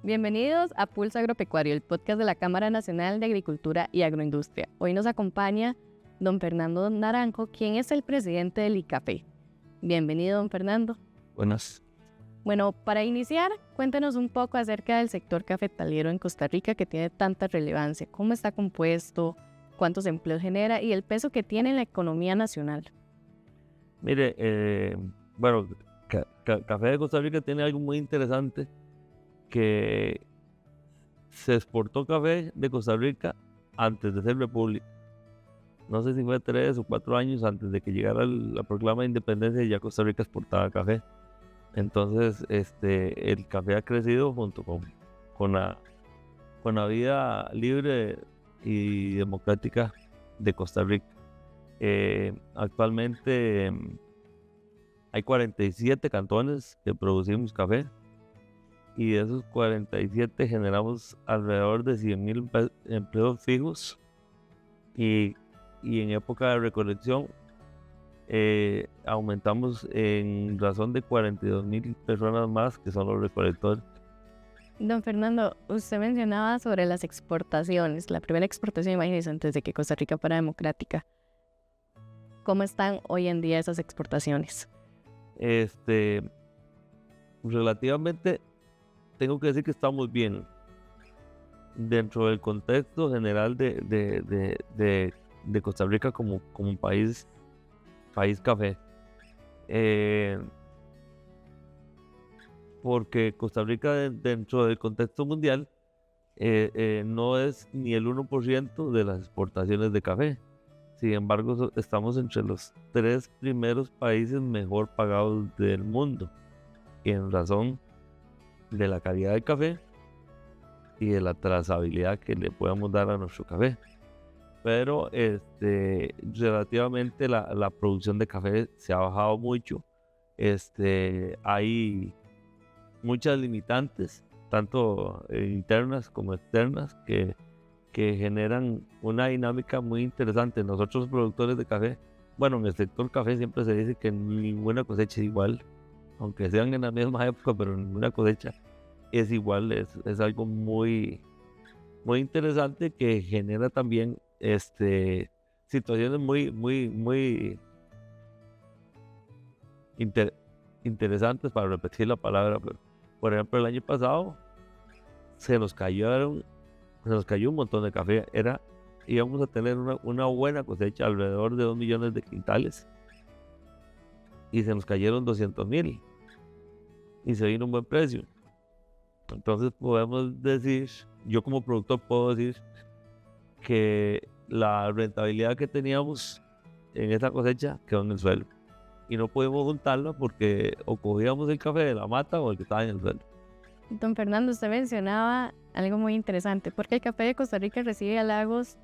Bienvenidos a Pulso Agropecuario, el podcast de la Cámara Nacional de Agricultura y Agroindustria. Hoy nos acompaña don Fernando Naranjo, quien es el presidente del ICAFE. Bienvenido, don Fernando. Buenas. Bueno, para iniciar, cuéntenos un poco acerca del sector cafetalero en Costa Rica que tiene tanta relevancia. ¿Cómo está compuesto? ¿Cuántos empleos genera? Y el peso que tiene en la economía nacional. Mire, Café de Costa Rica tiene algo muy interesante, que se exportó café de Costa Rica antes de ser república. No sé si fue 3 o 4 años antes de que llegara la proclama de independencia, ya Costa Rica exportaba café. Entonces, el café ha crecido junto con la vida libre y democrática de Costa Rica. Actualmente hay 47 cantones que producimos café, y de esos 47 generamos alrededor de 100,000 empleos fijos, y en época de recolección aumentamos en razón de 42,000 personas más que son los recolectores. Don Fernando, usted mencionaba sobre las exportaciones. La primera exportación, imagínense, antes de que Costa Rica fuera democrática. ¿Cómo están hoy en día esas exportaciones? Relativamente, tengo que decir que estamos bien dentro del contexto general de Costa Rica como país café. Porque Costa Rica dentro del contexto mundial no es ni el 1% de las exportaciones de café. Sin embargo, estamos entre los 3 primeros países mejor pagados del mundo, en razón de la calidad del café y de la trazabilidad que le podamos dar a nuestro café. Pero relativamente la producción de café se ha bajado mucho. Hay muchas limitantes, tanto internas como externas, que generan una dinámica muy interesante. Nosotros productores de café, en el sector café siempre se dice que ninguna cosecha es igual, aunque sean en la misma época, pero ninguna cosecha es igual. Es algo muy, muy interesante, que genera también situaciones muy interesantes, para repetir la palabra. Pero, por ejemplo, el año pasado se nos cayó un montón de café. Íbamos a tener una buena cosecha, alrededor de 2 millones de quintales, y se nos cayeron 200,000, y se vino un buen precio. Entonces podemos decir, yo como productor puedo decir que la rentabilidad que teníamos en esa cosecha quedó en el suelo, y no pudimos juntarla porque o cogíamos el café de la mata o el que estaba en el suelo. Don Fernando, usted mencionaba algo muy interesante, porque el café de Costa Rica recibe halagos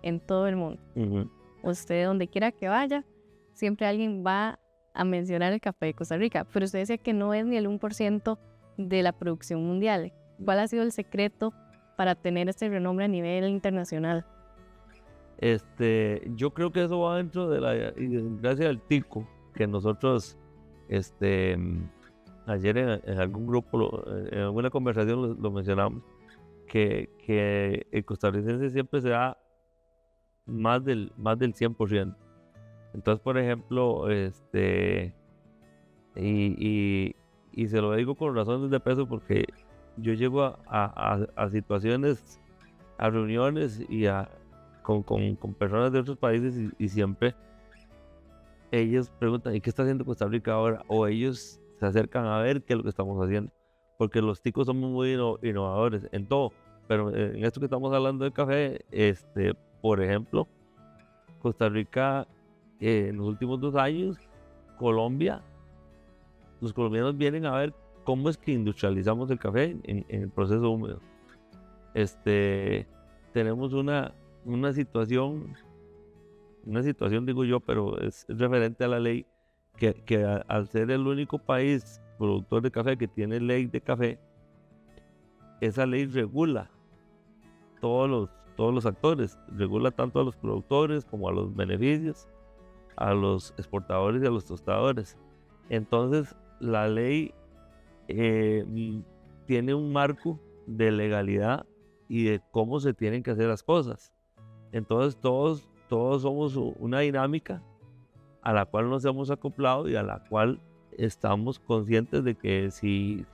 en todo el mundo. Uh-huh. Usted, donde quiera que vaya, siempre alguien va a mencionar el café de Costa Rica, pero usted decía que no es ni el 1% de la producción mundial. ¿Cuál ha sido el secreto para tener este renombre a nivel internacional? Yo creo que eso va dentro de la idiosincrasia del tico, que nosotros ayer en algún grupo, en alguna conversación lo mencionamos, que el costarricense siempre se da más del 100%. Entonces, por ejemplo, y se lo digo con razones de peso, porque yo llego a situaciones, a reuniones y con personas de otros países, y siempre ellos preguntan: ¿y qué está haciendo Costa Rica ahora? O ellos se acercan a ver qué es lo que estamos haciendo, porque los ticos somos muy innovadores en todo. Pero en esto que estamos hablando del café, por ejemplo, Costa Rica, en los últimos 2 años, los colombianos vienen a ver cómo es que industrializamos el café en el proceso húmedo. Tenemos una situación, digo yo, pero es referente a la ley, que al ser el único país productor de café que tiene ley de café, esa ley regula todos los actores, regula tanto a los productores como a los beneficios, a los exportadores y a los tostadores. Entonces la ley tiene un marco de legalidad y de cómo se tienen que hacer las cosas. Entonces todos somos una dinámica a la cual nos hemos acoplado y a la cual estamos conscientes de que si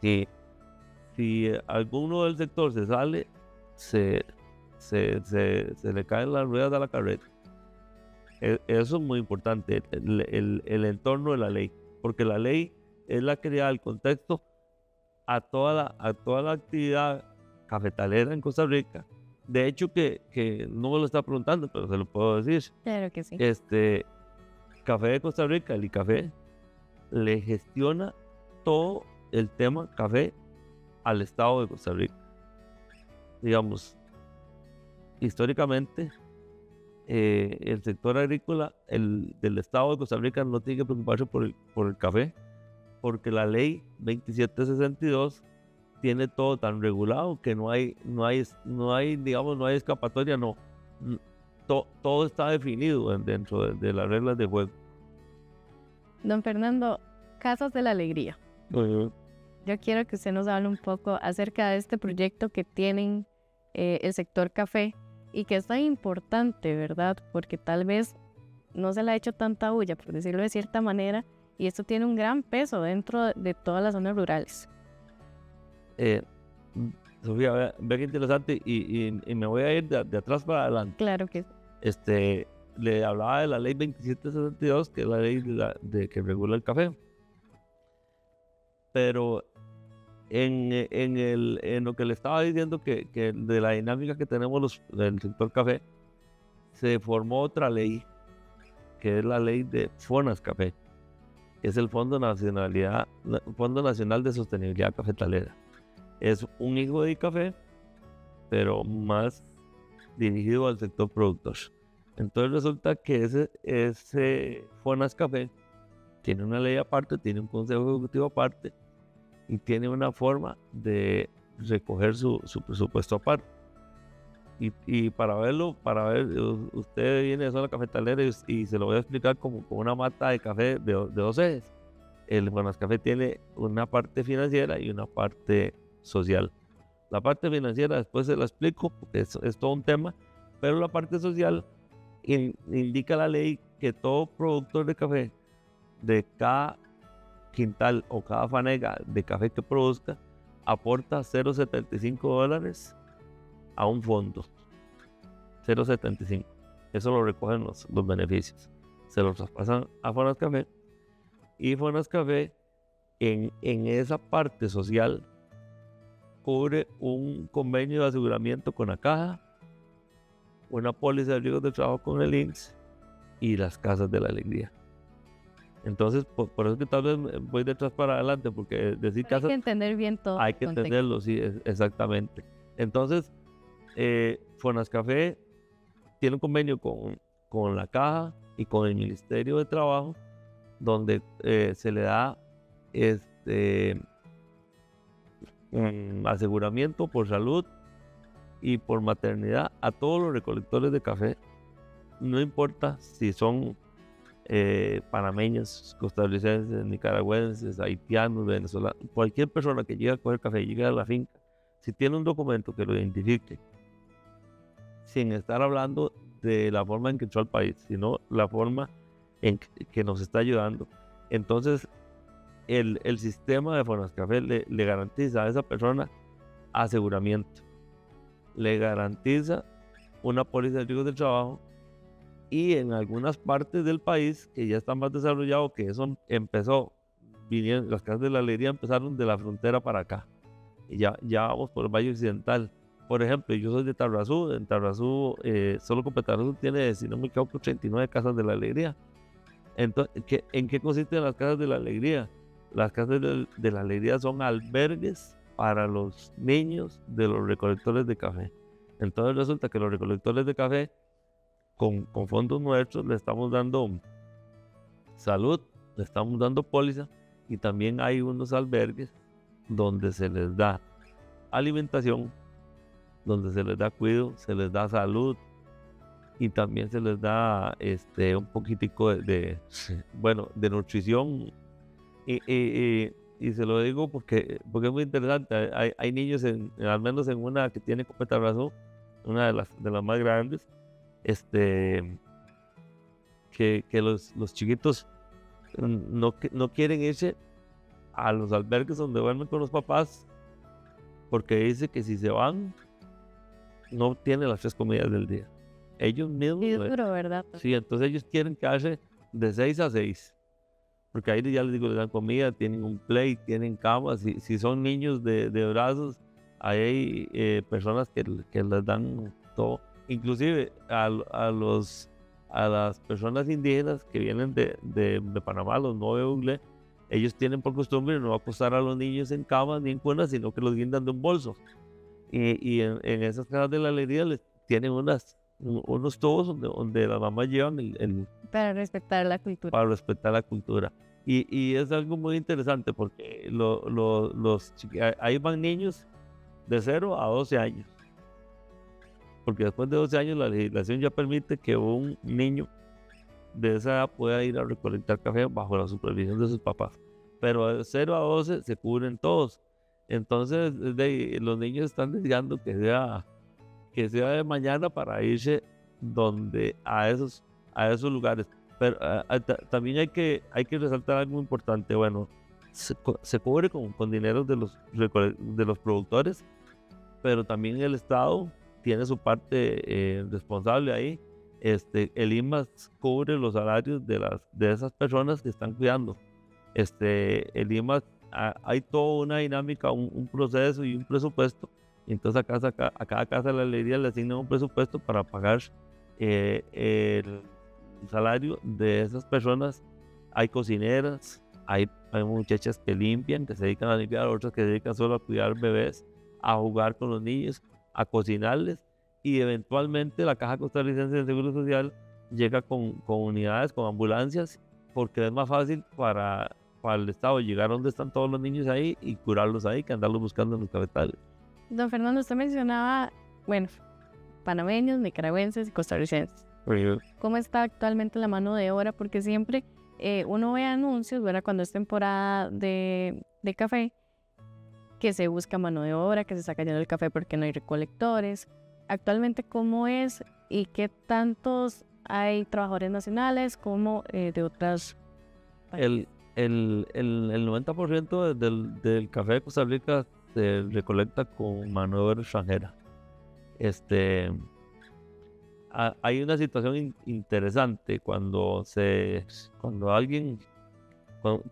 alguno del sector se sale, se le caen las ruedas de la carreta. Eso es muy importante, el entorno de la ley, porque la ley es la que da el contexto a toda la actividad cafetalera en Costa Rica. De hecho, que no me lo está preguntando, pero se lo puedo decir. Claro que sí. Café de Costa Rica, el ICAFE, le gestiona todo el tema café al Estado de Costa Rica. Digamos, históricamente, el sector agrícola del Estado de Costa Rica no tiene que preocuparse por el café, porque la ley 2762 tiene todo tan regulado que no hay escapatoria, no. Todo está definido dentro de las reglas de juego. Don Fernando, Casas de la Alegría. Yo quiero que usted nos hable un poco acerca de este proyecto que tienen el sector café y que es tan importante, ¿verdad? Porque tal vez no se le ha hecho tanta bulla, por decirlo de cierta manera, y esto tiene un gran peso dentro de todas las zonas rurales. Sofía, ve qué interesante, y me voy a ir de atrás para adelante. Claro que sí. Le hablaba de la ley 2762, que es la ley que regula el café. Pero en lo que le estaba diciendo, que de la dinámica que tenemos del sector café, se formó otra ley, que es la ley de FONASCAFE, que es el Fondo Nacional de Sostenibilidad Cafetalera. Es un hijo de café, pero más dirigido al sector productor. Entonces resulta que ese FONASCAFE tiene una ley aparte, tiene un consejo ejecutivo aparte y tiene una forma de recoger su presupuesto aparte. Y para ver, usted viene de zona cafetalera y se lo voy a explicar como una mata de café de dos ejes. El FONASCAFE tiene una parte financiera y una parte social. La parte financiera después se la explico porque es todo un tema, pero la parte social indica la ley que todo productor de café, de cada quintal o cada fanega de café que produzca, aporta $0.75 a un fondo. 0.75. Eso lo recogen los beneficios. Se los traspasan a FONASCAFE y FONASCAFE en esa parte social cubre un convenio de aseguramiento con la caja, una póliza de riesgos de trabajo con el INSS y las casas de la alegría. Entonces, por eso que tal vez voy de atrás para adelante, porque decir casas... Hay que entender bien todo. Hay que entenderlo, sí, exactamente. Entonces, FONASCAFE tiene un convenio con la caja y con el Ministerio de Trabajo, donde se le da aseguramiento por salud y por maternidad a todos los recolectores de café, no importa si son panameños, costarricenses, nicaragüenses, haitianos, venezolanos, cualquier persona que llegue a coger café, llegue a la finca, si tiene un documento que lo identifique, sin estar hablando de la forma en que entró al país, sino la forma en que nos está ayudando, entonces el sistema de FONASCAFE le garantiza a esa persona aseguramiento, le garantiza una póliza de riesgos del trabajo, y en algunas partes del país que ya está más desarrollado, que eso empezó, las casas de la alegría empezaron de la frontera para acá, y ya vamos por el Valle Occidental. Por ejemplo, yo soy de Tarrazú, en Tarrazú, solo con Tarrazú tiene, si no me equivoco, 39 casas de la alegría. Entonces, ¿en qué consisten las casas de la alegría? Las casas de la alegría son albergues para los niños de los recolectores de café. Entonces resulta que los recolectores de café, con fondos nuestros, le estamos dando salud, le estamos dando póliza, y también hay unos albergues donde se les da alimentación, donde se les da cuidado, se les da salud, y también se les da un poquitico de nutrición. Y y se lo digo porque es muy interesante. Hay niños, al menos en una que tiene completa razón, una de las más grandes, que los chiquitos no quieren irse a los albergues donde duermen con los papás, porque dice que si se van, no tienen las 3 comidas del día. Ellos mismos. Y es duro, ¿verdad? Sí, entonces ellos quieren quedarse de 6 a 6. Porque ahí ya les digo, les dan comida, tienen un play, tienen camas. Si son niños de brazos, ahí hay personas que les dan todo. Inclusive a las personas indígenas que vienen de Panamá, los Nove, ellos tienen por costumbre no acostar a los niños en camas ni en cunas, sino que los guindan de un bolso. Y en esas casas de la alegría les tienen unos tubos donde las mamás llevan Para respetar la cultura. para respetar la cultura. Y es algo muy interesante porque ahí van niños de 0 a 12 años. Porque después de 12 años la legislación ya permite que un niño de esa edad pueda ir a recolectar café bajo la supervisión de sus papás. Pero de 0 a 12 se cubren todos. Entonces los niños están deseando que sea de mañana para irse a esos lugares. Pero también hay que resaltar algo importante. Bueno, se cubre con dinero de los productores, pero también el Estado tiene su parte responsable ahí. El IMAS cubre los salarios de esas personas que están cuidando. El IMAS, hay toda una dinámica, un proceso y un presupuesto. Entonces a cada casa de la alegría le asignan un presupuesto para pagar el salario de esas personas. Hay cocineras, hay muchachas que limpian, que se dedican a limpiar, otras que se dedican solo a cuidar bebés, a jugar con los niños, a cocinarles, y eventualmente la Caja Costarricense de Seguro Social llega con unidades, con ambulancias, porque es más fácil para el Estado llegar a donde están todos los niños ahí y curarlos ahí que andarlos buscando en los cafetales. Don Fernando, usted mencionaba, bueno, panameños, nicaragüenses y costarricenses. ¿Cómo está actualmente la mano de obra? Porque siempre uno ve anuncios, ¿verdad? Cuando es temporada de café, que se busca mano de obra, que se está cayendo el café porque no hay recolectores. Actualmente, ¿cómo es y qué tantos hay trabajadores nacionales como de otras países? El 90% del café de Costa Rica se recolecta con mano de obra extranjera. Hay una situación interesante cuando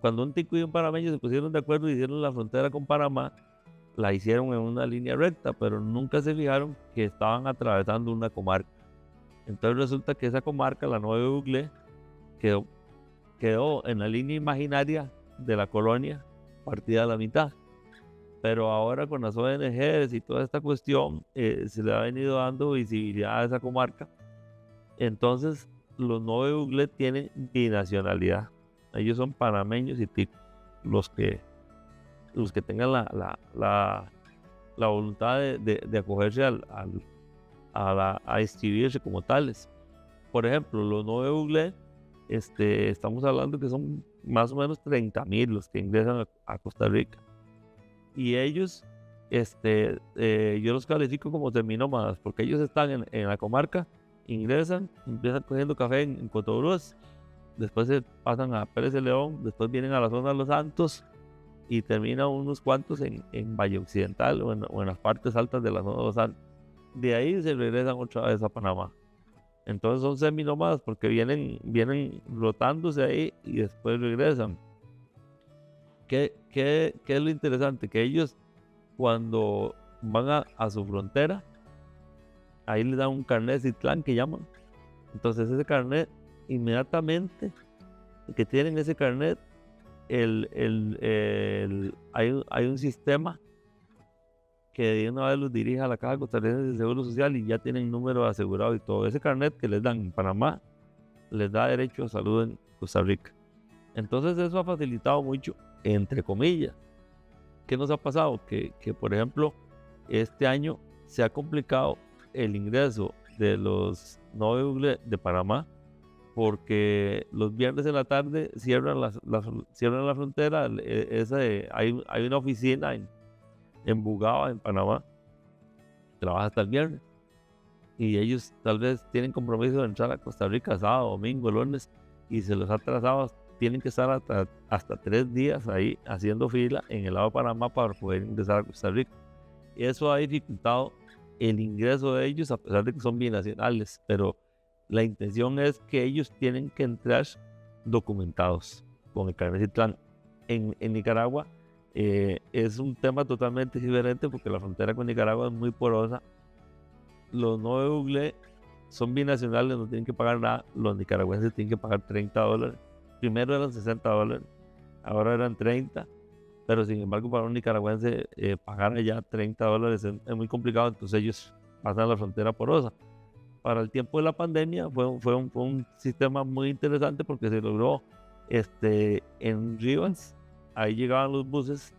un tico y un panameño se pusieron de acuerdo y hicieron la frontera con Panamá. La hicieron en una línea recta, pero nunca se fijaron que estaban atravesando una comarca. Entonces resulta que esa comarca, la Nueva Uglé, quedó en la línea imaginaria de la colonia, partida a la mitad. Pero ahora con las ONGs y toda esta cuestión, se le ha venido dando visibilidad a esa comarca. Entonces los Nueve Uglé tienen binacionalidad. Ellos son panameños y ticos, los que tengan la voluntad de acogerse a inscribirse como tales. Por ejemplo, los Nueve Uglé, estamos hablando que son más o menos 30,000 los que ingresan a Costa Rica. Y ellos, yo los califico como seminómadas, porque ellos están en la comarca, ingresan, empiezan cogiendo café en Cotobruz, después se pasan a Pérez de León, después vienen a la zona de Los Santos y terminan unos cuantos en Valle Occidental o en las partes altas de la zona de Los Santos. De ahí se regresan otra vez a Panamá. Entonces son seminómadas porque vienen rotándose ahí y después regresan. ¿Qué es lo interesante? Que ellos, cuando van a su frontera, ahí les dan un carnet Citlán que llaman. Entonces ese carnet, inmediatamente que tienen ese carnet, hay un sistema que de una vez los dirige a la Caja Costarricense de Seguro Social y ya tienen número asegurado y todo. Ese carnet que les dan en Panamá les da derecho a salud en Costa Rica. Entonces eso ha facilitado mucho, entre comillas. ¿Qué nos ha pasado? Que por ejemplo, este año se ha complicado el ingreso de los Nueve Uglé de Panamá, porque los viernes en la tarde cierran cierran la frontera. Hay una oficina en Bugaba, en Panamá, trabaja hasta el viernes, y ellos tal vez tienen compromiso de entrar a Costa Rica sábado, domingo, lunes, y se los ha atrasado. Tienen que estar hasta 3 días ahí haciendo fila en el lado de Panamá para poder ingresar a Costa Rica. Y eso ha dificultado el ingreso de ellos, a pesar de que son binacionales, pero la intención es que ellos tienen que entrar documentados con el carnet Citlán. En Nicaragua es un tema totalmente diferente, porque la frontera con Nicaragua es muy porosa. Los no de Google son binacionales, no tienen que pagar nada. Los nicaragüenses tienen que pagar $30. Primero eran $60, ahora eran 30. Pero sin embargo, para un nicaragüense pagar allá $30 es muy complicado, entonces ellos pasan la frontera porosa. Para el tiempo de la pandemia fue un sistema muy interesante, porque se logró en Rivas. Ahí llegaban los buses,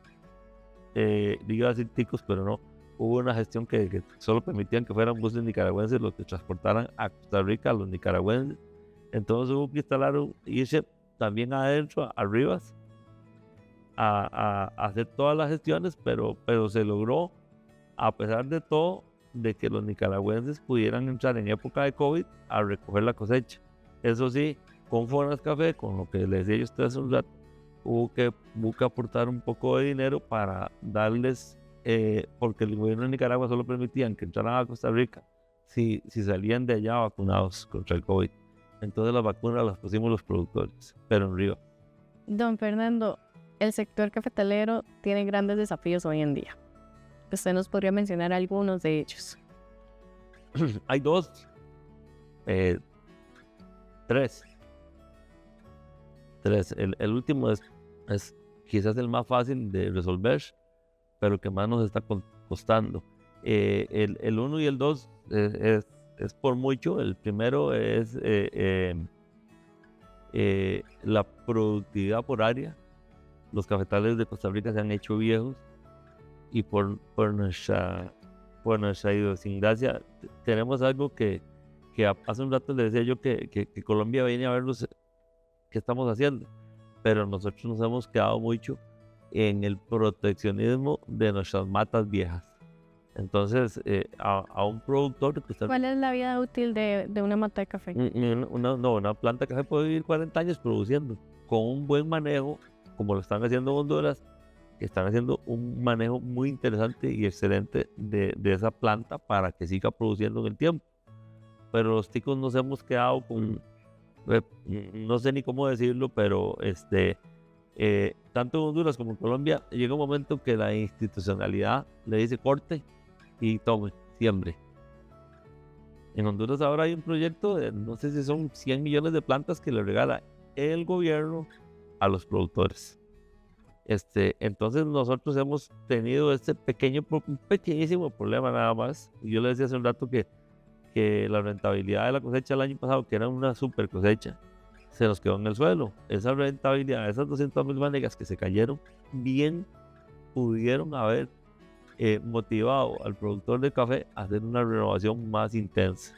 iba a decir ticos, pero no. Hubo una gestión que solo permitían que fueran buses nicaragüenses los que transportaran a Costa Rica a los nicaragüenses. Entonces hubo que irse también adentro, a Rivas, a hacer todas las gestiones, pero se logró, a pesar de todo, de que los nicaragüenses pudieran entrar en época de COVID a recoger la cosecha. Eso sí, con Fonascafé, con lo que les decía yo a ustedes hace un rato, hubo que aportar un poco de dinero para darles, porque el gobierno de Nicaragua solo permitían que entraran a Costa Rica si salían de allá vacunados contra el COVID. Entonces las vacunas las pusimos los productores, pero en Río. Don Fernando, el sector cafetalero tiene grandes desafíos hoy en día. Usted nos podría mencionar algunos de ellos. Hay 2, 3. El último es quizás el más fácil de resolver, pero el que más nos está costando. El 1 y el 2 es por mucho. El primero es la productividad por área. Los cafetales de Costa Rica se han hecho viejos, y por nuestra idiosincrasia tenemos algo que hace un rato le decía yo, que Colombia viene a ver qué estamos haciendo, pero nosotros nos hemos quedado mucho en el proteccionismo de nuestras matas viejas. Entonces, a un productor... ¿Cuál es la vida útil de una mata de café? Una planta de café puede vivir 40 años produciendo, con un buen manejo, como lo están haciendo en Honduras, que están haciendo un manejo muy interesante y excelente de esa planta para que siga produciendo en el tiempo. Pero los ticos nos hemos quedado con, no sé ni cómo decirlo, pero tanto en Honduras como en Colombia llega un momento que la institucionalidad le dice corte y tome, siembre. En Honduras ahora hay un proyecto de, no sé si son 100 millones de plantas que le regala el gobierno a los productores. Entonces nosotros hemos tenido un pequeñísimo problema nada más. Y yo les decía hace un rato que la rentabilidad de la cosecha del año pasado, que era una super cosecha, se nos quedó en el suelo. Esa rentabilidad, esas 200,000 manegas que se cayeron, bien pudieron haber motivado al productor de café a hacer una renovación más intensa,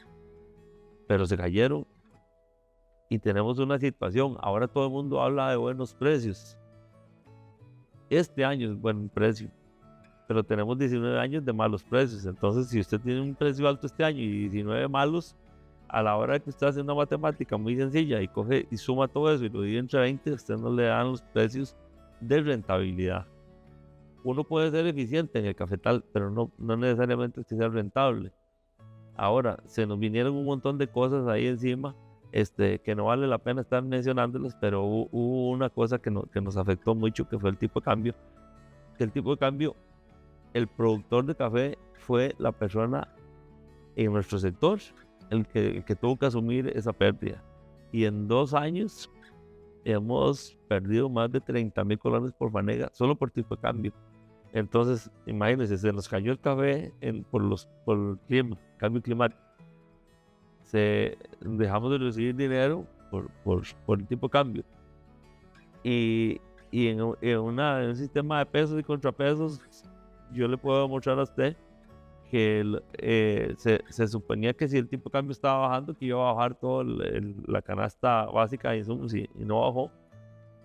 pero se cayeron. Y tenemos una situación, ahora todo el mundo habla de buenos precios. Este año es buen precio, pero tenemos 19 años de malos precios. Entonces, si usted tiene un precio alto este año y 19 malos, a la hora de que usted hace una matemática muy sencilla y coge y suma todo eso y lo divide entre 20, usted no le dan los precios de rentabilidad. Uno puede ser eficiente en el cafetal, pero no necesariamente es que sea rentable. Ahora, se nos vinieron un montón de cosas ahí encima, que no vale la pena estar mencionándolas, pero hubo una cosa que nos afectó mucho, que fue el tipo de cambio. El tipo de cambio, el productor de café fue la persona en nuestro sector el que tuvo que asumir esa pérdida. Y en 2 años hemos perdido más de 30,000 colones por fanega, solo por tipo de cambio. Entonces, imagínense, se nos cayó el café por el clima, cambio climático. Dejamos de recibir dinero por el tipo de cambio. Y en un sistema de pesos y contrapesos, yo le puedo mostrar a usted se suponía que si el tipo de cambio estaba bajando, que iba a bajar toda la canasta básica de insumos y no bajó.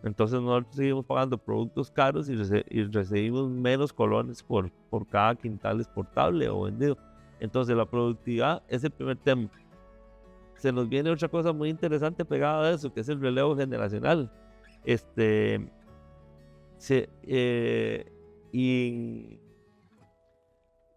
Entonces nosotros seguimos pagando productos caros y recibimos menos colones por cada quintal exportable o vendido. Entonces la productividad es el primer tema. Se nos viene otra cosa muy interesante pegada a eso, que es el relevo generacional.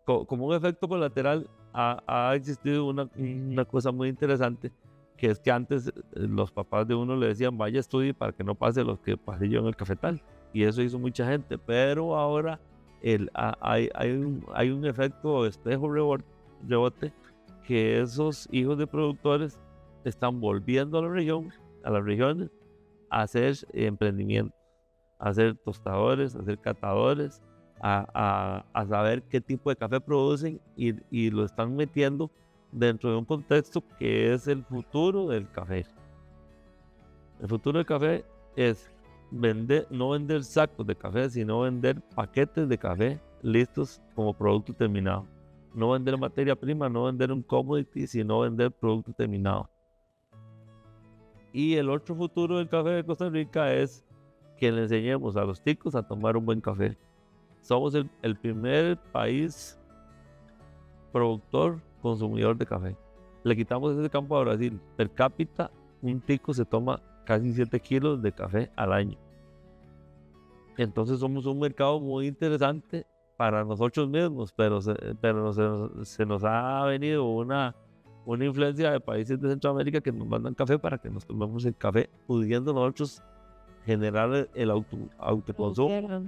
Como un efecto colateral ha existido una cosa muy interesante, que es que antes los papás de uno le decían vaya a estudiar para que no pase lo que pasé yo en el cafetal, y eso hizo mucha gente, pero ahora hay un efecto espejo rebote, que esos hijos de productores están volviendo a las regiones a hacer emprendimientos, a ser tostadores, a ser catadores, a saber qué tipo de café producen y lo están metiendo dentro de un contexto que es el futuro del café. El futuro del café es no vender sacos de café, sino vender paquetes de café listos como producto terminado. No vender materia prima, no vender un commodity, sino vender producto terminado. Y el otro futuro del café de Costa Rica es que le enseñemos a los ticos a tomar un buen café. Somos el primer país productor, consumidor de café. Le quitamos ese campo a Brasil. Per cápita, un tico se toma casi 7 kilos de café al año. Entonces somos un mercado muy interesante para nosotros mismos, pero se nos ha venido una influencia de países de Centroamérica que nos mandan café para que nos tomemos el café, pudiendo nosotros generar el autoconsumo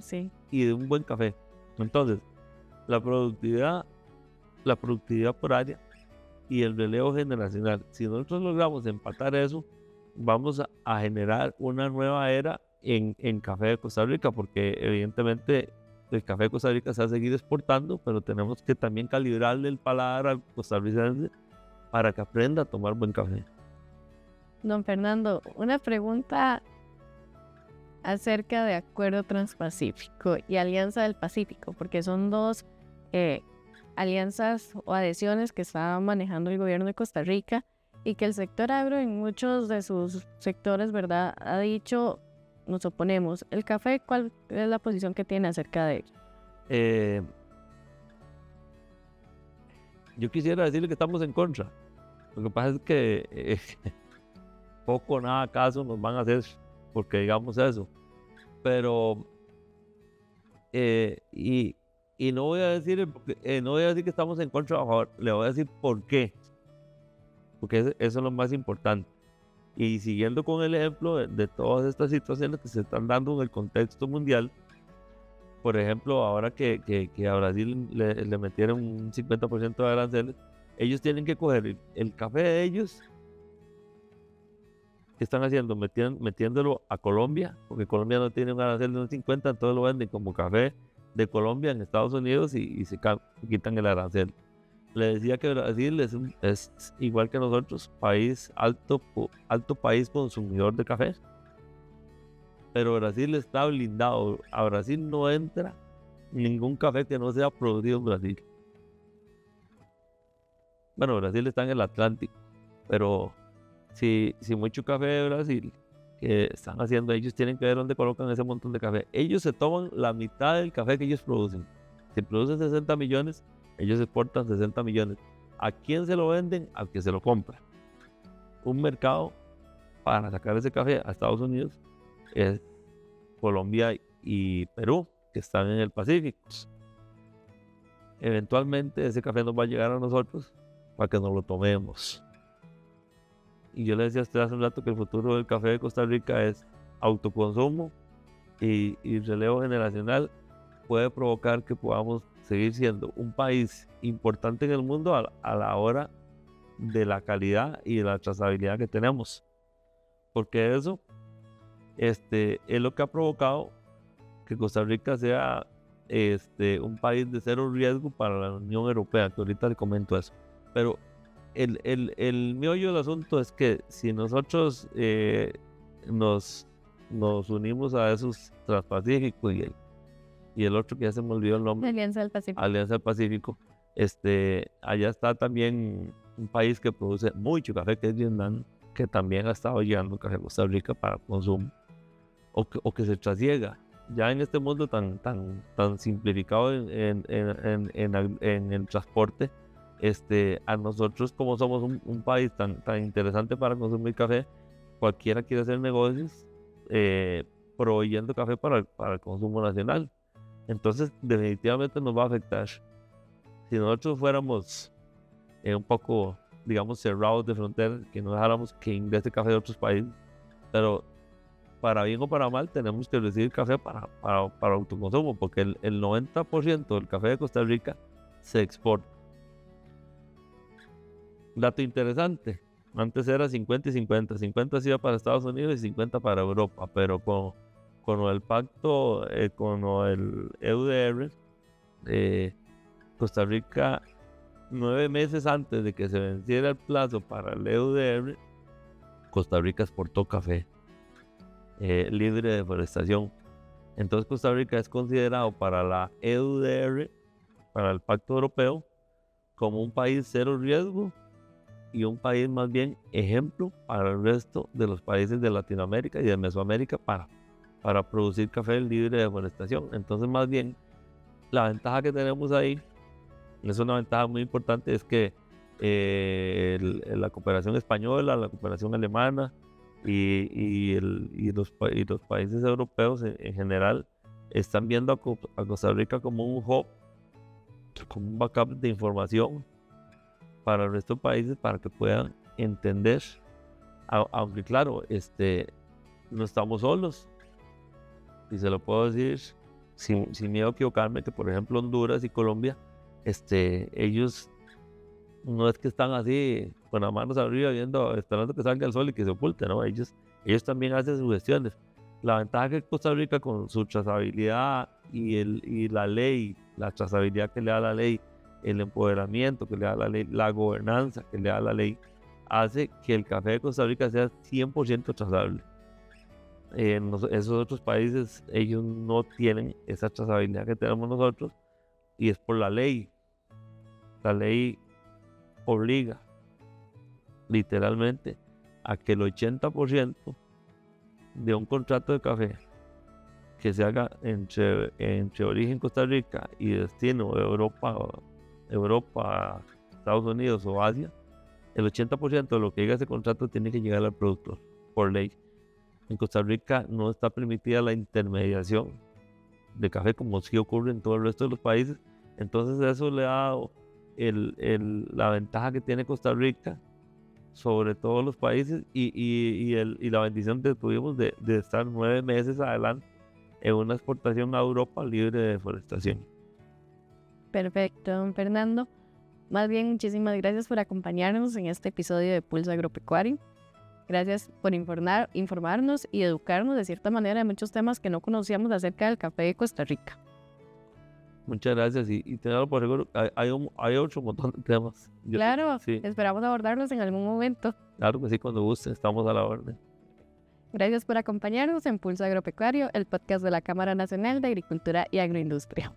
y de un buen café. Entonces, la productividad por área y el relevo generacional, si nosotros logramos empatar eso, vamos a generar una nueva era en café de Costa Rica, porque evidentemente el café de Costa Rica se va a seguir exportando, pero tenemos que también calibrarle el paladar al costarricense para que aprenda a tomar buen café. Don Fernando, una pregunta acerca de Acuerdo Transpacífico y Alianza del Pacífico, porque son dos alianzas o adhesiones que está manejando el gobierno de Costa Rica y que el sector agro en muchos de sus sectores, ¿verdad?, ha dicho nos oponemos. ¿El café cuál es la posición que tiene acerca de ello? Yo quisiera decirle que estamos en contra. Lo que pasa es que poco o nada caso nos van a hacer porque digamos eso. Pero no voy a decir que estamos en contra o a favor, le voy a decir por qué. Porque eso es lo más importante. Y siguiendo con el ejemplo de todas estas situaciones que se están dando en el contexto mundial, por ejemplo, ahora que a Brasil le metieron un 50% de aranceles, ellos tienen que coger el café de ellos, que están haciendo, metiéndolo a Colombia, porque Colombia no tiene un arancel de un 50%, entonces lo venden como café de Colombia en Estados Unidos y se quitan el arancel. Le decía que Brasil es igual que nosotros, alto país consumidor de café. Pero Brasil está blindado. A Brasil no entra ningún café que no sea producido en Brasil. Bueno, Brasil está en el Atlántico, pero si mucho café de Brasil que están haciendo, ellos tienen que ver dónde colocan ese montón de café. Ellos se toman la mitad del café que ellos producen. Si producen 60 millones, ellos exportan 60 millones. ¿A quién se lo venden? Al que se lo compra. Un mercado para sacar ese café a Estados Unidos es Colombia y Perú, que están en el Pacífico. Eventualmente ese café nos va a llegar a nosotros para que nos lo tomemos. Y yo le decía a usted hace un rato que el futuro del café de Costa Rica es autoconsumo y relevo generacional. Puede provocar que podamos seguir siendo un país importante en el mundo a la hora de la calidad y de la trazabilidad que tenemos, porque eso es lo que ha provocado que Costa Rica sea un país de cero riesgo para la Unión Europea, que ahorita le comento eso. Pero el meollo del asunto es que si nosotros nos unimos a esos Transpacíficos y el otro que ya se me olvidó el nombre, Alianza del Pacífico. Alianza del Pacífico, Allá está también un país que produce mucho café, que es Vietnam, que también ha estado llegando café a Costa Rica para consumo, o que se trasiega. Ya en este mundo tan simplificado en el transporte, a nosotros, como somos un país tan interesante para consumir café, cualquiera quiere hacer negocios proveyendo café para el consumo nacional. Entonces, definitivamente nos va a afectar. Si nosotros fuéramos un poco, digamos, cerrados de frontera, que no dejáramos que ingrese café de otros países, pero para bien o para mal tenemos que recibir café para autoconsumo, porque el 90% del café de Costa Rica se exporta. Dato interesante, antes era 50 y 50, 50 se iba para Estados Unidos y 50 para Europa, pero con el pacto, con el EUDR, Costa Rica, 9 meses antes de que se venciera el plazo para el EUDR, Costa Rica exportó café libre de deforestación. Entonces Costa Rica es considerado para la EUDR, para el Pacto Europeo, como un país cero riesgo y un país más bien ejemplo para el resto de los países de Latinoamérica y de Mesoamérica para producir café libre de deforestación. Entonces, más bien, la ventaja que tenemos ahí es una ventaja muy importante, es que la cooperación española, la cooperación alemana y los países europeos en general están viendo a Costa Rica como un hub, como un backup de información para el resto de países, para que puedan entender, aunque claro, no estamos solos, y se lo puedo decir sin miedo a equivocarme, que por ejemplo Honduras y Colombia, ellos no es que están así con las manos arriba esperando que salga el sol y que se oculte, ¿no? Ellos también hacen sus gestiones. La ventaja que Costa Rica, con su trazabilidad y la ley, la trazabilidad que le da la ley, el empoderamiento que le da la ley, la gobernanza que le da la ley, hace que el café de Costa Rica sea 100% trazable. En esos otros países, ellos no tienen esa trazabilidad que tenemos nosotros, y es por la ley. La ley obliga literalmente a que el 80% de un contrato de café que se haga entre origen Costa Rica y destino Europa, Estados Unidos o Asia, el 80% de lo que llega a ese contrato tiene que llegar al productor por ley. En Costa Rica no está permitida la intermediación de café, como sí ocurre en todo el resto de los países. Entonces eso le ha dado la ventaja que tiene Costa Rica sobre todos los países, y la bendición que tuvimos de estar 9 meses adelante en una exportación a Europa libre de deforestación. Perfecto, don Fernando. Más bien, muchísimas gracias por acompañarnos en este episodio de Pulso Agropecuario. Gracias por informarnos y educarnos de cierta manera de muchos temas que no conocíamos acerca del café de Costa Rica. Muchas gracias, y tenerlo por seguro, hay otro montón de temas. Claro, sí. Esperamos abordarlos en algún momento. Claro que sí, cuando guste, estamos a la orden. Gracias por acompañarnos en Pulso Agropecuario, el podcast de la Cámara Nacional de Agricultura y Agroindustria.